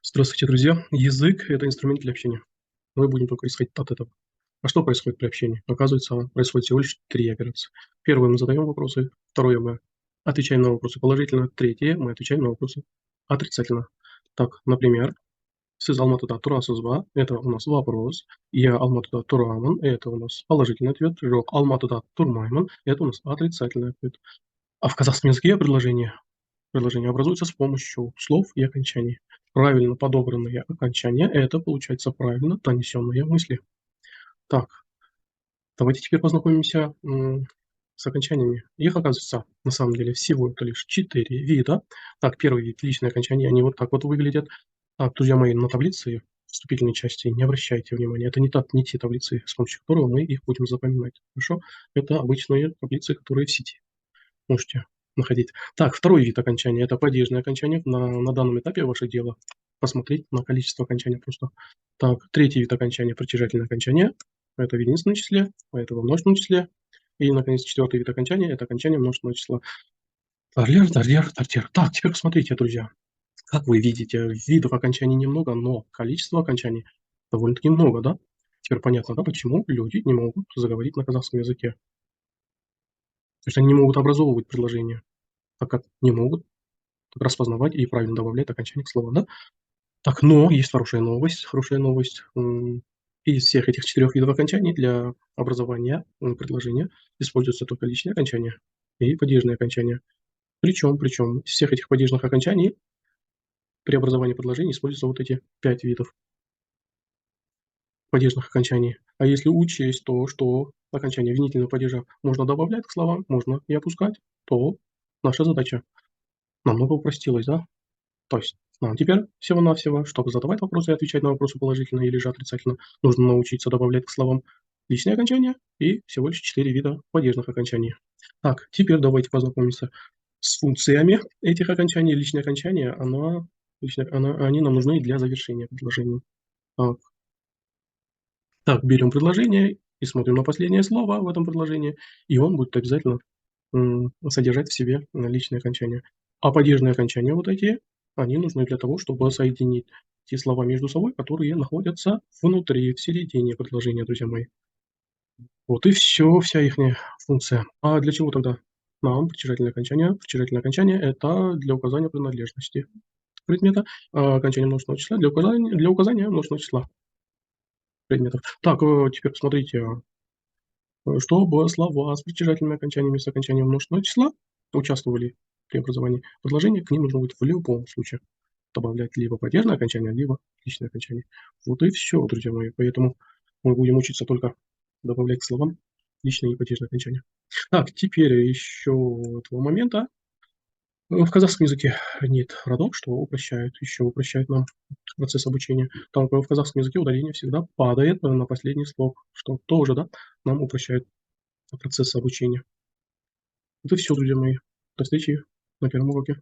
Здравствуйте, друзья. Язык– это инструмент для общения. Мы будем только исходить от этого. А что происходит при общении? Оказывается, происходит всего лишь три операции. Первое, мы задаем вопросы. Второе, мы отвечаем на вопросы положительно. Третье, мы отвечаем на вопросы отрицательно. Так, например, сіз Алматыда тұрасыз ба? Это у нас вопрос. Я Алматыда тұрамын. Это у нас положительный ответ. Жоқ, Алматыда тұрмаймын. Это у нас отрицательный ответ. А в казахском языке предложения образуются с помощью слов и окончаний. Правильно подобранные окончания– это, получается, правильно донесенные мысли. Так, давайте теперь познакомимся с окончаниями. Их, оказывается, на самом деле всего лишь 4 вида. Так, первый вид– личные окончания, они вот так вот выглядят. Так, друзья мои, на таблице вступительной части не обращайте внимания. Это не те таблицы, с помощью которых мы их будем запоминать. Хорошо? Это обычные таблицы, которые в сети можете находить. Так, второй вид окончания– это падежные окончания. На данном этапе ваше дело посмотреть на количество окончаний просто. Так, третий вид окончания– притяжательное окончание. Это в единственном числе, а это во множественном числе. И, наконец, четвертый вид окончания– это окончание множественного числа. Тарлер, тарлер, тартер. Так, теперь посмотрите, друзья. Как вы видите, видов окончаний немного, но количество окончаний довольно-таки много, да? Теперь понятно, да, почему люди не могут заговорить на казахском языке. То есть они не могут образовывать предложения, так как не могут распознавать и правильно добавлять окончание к слову, да? Так, но есть хорошая новость. Хорошая новость. Из всех этих 4 видов окончаний для образования предложения используются только личные окончания и падежные окончания. Причем из всех этих падежных окончаний при образовании предложений используются вот эти 5 видов падежных окончаний. А если учесть то, что окончание винительного падежа можно добавлять к словам, можно и опускать, то наша задача намного упростилась, да? То есть нам теперь всего-навсего, чтобы задавать вопросы и отвечать на вопросы положительно или же отрицательно, нужно научиться добавлять к словам личные окончания и всего лишь 4 вида падежных окончаний. Так, теперь давайте познакомимся с функциями этих окончаний. Личные окончания, они нам нужны для завершения предложений. Так, берем предложение и смотрим на последнее слово в этом предложении, и он будет обязательно содержать в себе личные окончания. А падежные окончания вот эти, они нужны для того, чтобы соединить те слова между собой, которые находятся внутри, в середине предложения, друзья мои. Вот и все, вся ихняя функция. А для чего тогда нам притяжательное окончание? Притяжательное окончание– это для указания принадлежности предмета, а окончание множественного числа для указания множественного числа предметов. Так, теперь посмотрите, чтобы слова с притяжательными окончаниями, с окончанием множественного числа участвовали при образовании предложения, к ним нужно будет в любом случае добавлять либо падежное окончание, либо личное окончание. Вот и все, друзья мои. Поэтому мы будем учиться только добавлять к словам личные и падежные окончания. Так, теперь еще этого момента. В казахском языке нет родов, что еще упрощает нам процесс обучения. Там в казахском языке ударение всегда падает на последний слог, что тоже, да, нам упрощает процесс обучения. Это все, друзья мои. До встречи на первом уроке.